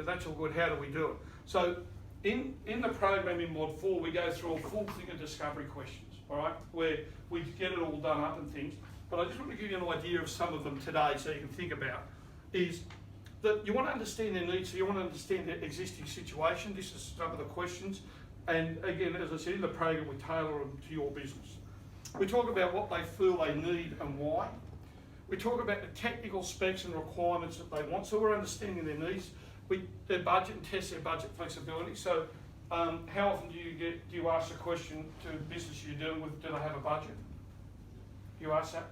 that's all good. How do we do it? So in the program in Mod 4, we go through a full thing of discovery questions, all right, where we get it all done up and things. But I just want to give you an idea of some of them today so you can think about, is that you want to understand their needs, so you want to understand their existing situation. This is some of the questions. And again, as I said, in the program, we tailor them to your business. We talk about what they feel they need and why. We talk about the technical specs and requirements that they want, so we're understanding their needs. Their budget and test their budget flexibility. So how often do you ask the question to business you're dealing with, do they have a budget? You ask that?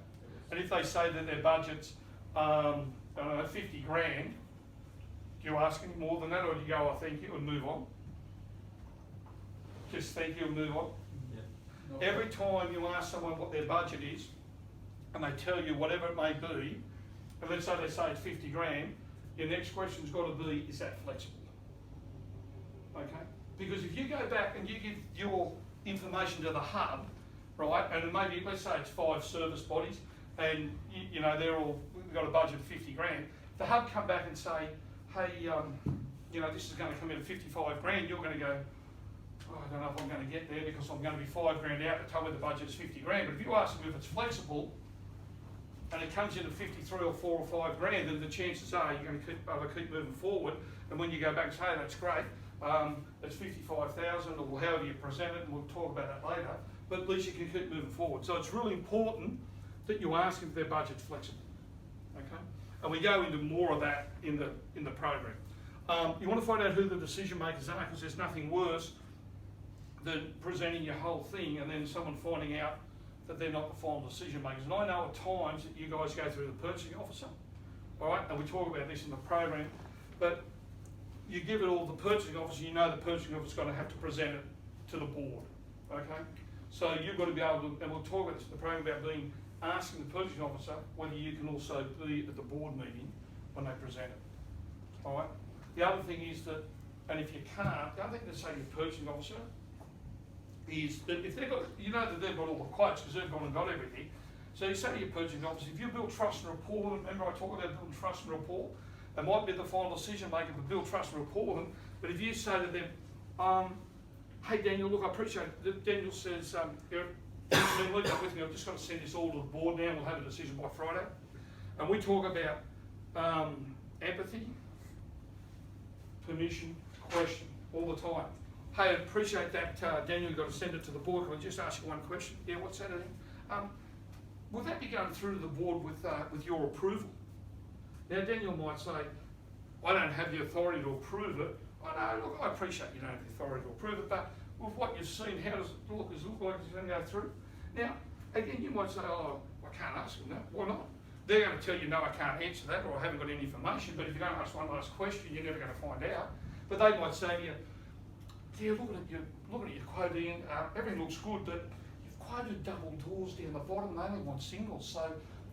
And if they say that their budget's, I don't know, 50 grand, do you ask them more than that, or do you go, oh, thank you, and move on? Just thank you and move on? Yeah. Every time you ask someone what their budget is, and they tell you whatever it may be, and let's say they say it's 50 grand, your next question's got to be, is that flexible? Okay? Because if you go back and you give your information to the hub, right, and maybe, let's say it's 5 service bodies, and you know, they've got a budget of 50 grand, the hub come back and say, hey, you know, this is going to come in at 55 grand, you're going to go, oh, I don't know if I'm going to get there because I'm going to be 5 grand out to tell me the budget is 50 grand. But if you ask them if it's flexible and it comes in at 53 or 4 or 5 grand, then the chances are you're going to keep moving forward. And when you go back and say, hey, that's great, it's 55,000 or however you present it, and we'll talk about that later, but at least you can keep moving forward. So it's really important that you ask if their budget's flexible, okay? And we go into more of that in the program. You want to find out who the decision makers are, because there's nothing worse than presenting your whole thing and then someone finding out that they're not the final decision makers. And I know at times that you guys go through the purchasing officer, all right? And we talk about this in the program, but you give it all to the purchasing officer, you know the purchasing officer is going to have to present it to the board, okay? So you've got to be able to, and we'll talk about this in the program about asking the purchasing officer whether you can also be at the board meeting when they present it, all right? The other thing is that, and if you can't, the other thing to say to your purchasing officer is that if they've got, you know that they've got all the quotes because they've gone and got everything. So you say to your purchasing officer, if you build trust and rapport with them, remember I talk about building trust and rapport, they might be the final decision maker to build trust and rapport with them, but if you say to them, hey Daniel, look, I appreciate it. Daniel says, leave that with me, I've just got to send this all to the board now, we'll have a decision by Friday. And we talk about empathy, permission, question, all the time. Hey, I appreciate that, Daniel, you've got to send it to the board. Can I just ask you one question? Yeah, what's that? Will that be going through to the board with your approval? Now, Daniel might say, I don't have the authority to approve it. I know, look, I appreciate you don't have the authority to approve it, but with what you've seen, how does it look? Does it look like it's going to go through? Now, again, you might say, oh, I can't ask them that. Why not? They're going to tell you, no, I can't answer that, or I haven't got any information, but if you don't ask one last question, you're never going to find out. But they might say to you, yeah, looking at your quoting, everything looks good, but you've quoted double doors down the bottom, they only want singles, so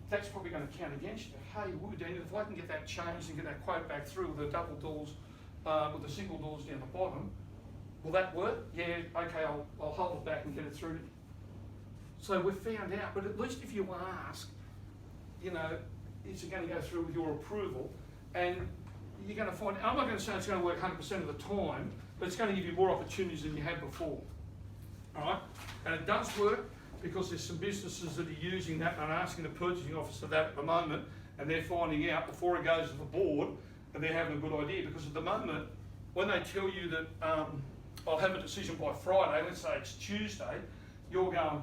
that's probably going to count against you. Hey, Daniel, if I can get that changed and get that quote back through with the double doors, with the single doors down the bottom, will that work? Yeah, okay, I'll hold it back and get it through. So we've found out, but at least if you ask, you know, is it going to go through with your approval? And you're going to find, I'm not going to say it's going to work 100% of the time, but it's going to give you more opportunities than you had before, all right? And it does work because there's some businesses that are using that and asking the purchasing officer that at the moment, and they're finding out before it goes to the board, and they're having a good idea, because at the moment, when they tell you that I'll have a decision by Friday, let's say it's Tuesday, you're going,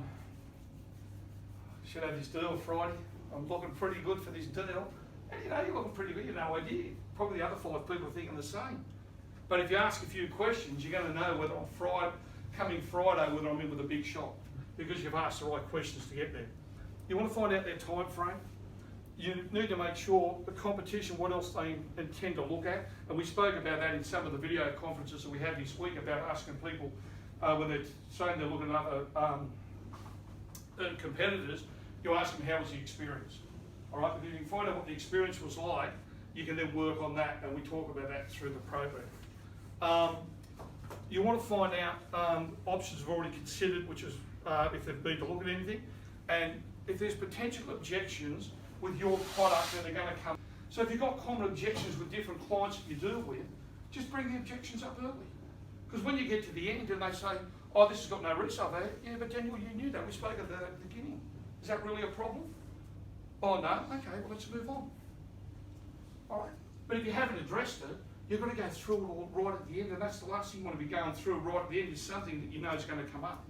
should I have this deal Friday? I'm looking pretty good for this deal. And you know, you're looking pretty good, you have no idea. Probably the other 5 people are thinking the same. But if you ask a few questions, you're going to know whether on coming Friday, whether I'm in with a big shot, because you've asked the right questions to get there. You want to find out their time frame. You need to make sure the competition, what else they intend to look at. And we spoke about that in some of the video conferences that we had this week about asking people when they're saying they're looking at other competitors, you ask them how was the experience. All right, because if you can find out what the experience was like, you can then work on that, and we talk about that through the program. You want to find out options we've already considered, which is if they've been to look at anything, and if there's potential objections with your product that are going to come. So if you've got common objections with different clients that you deal with, just bring the objections up early. Because when you get to the end and they say, oh, this has got no resale value, yeah, but Daniel, you knew that. We spoke at the beginning. Is that really a problem? Oh, no? Okay, well, let's move on. All right? But if you haven't addressed it, you've got to go through it all right at the end, and that's the last thing you want to be going through right at the end is something that you know is going to come up.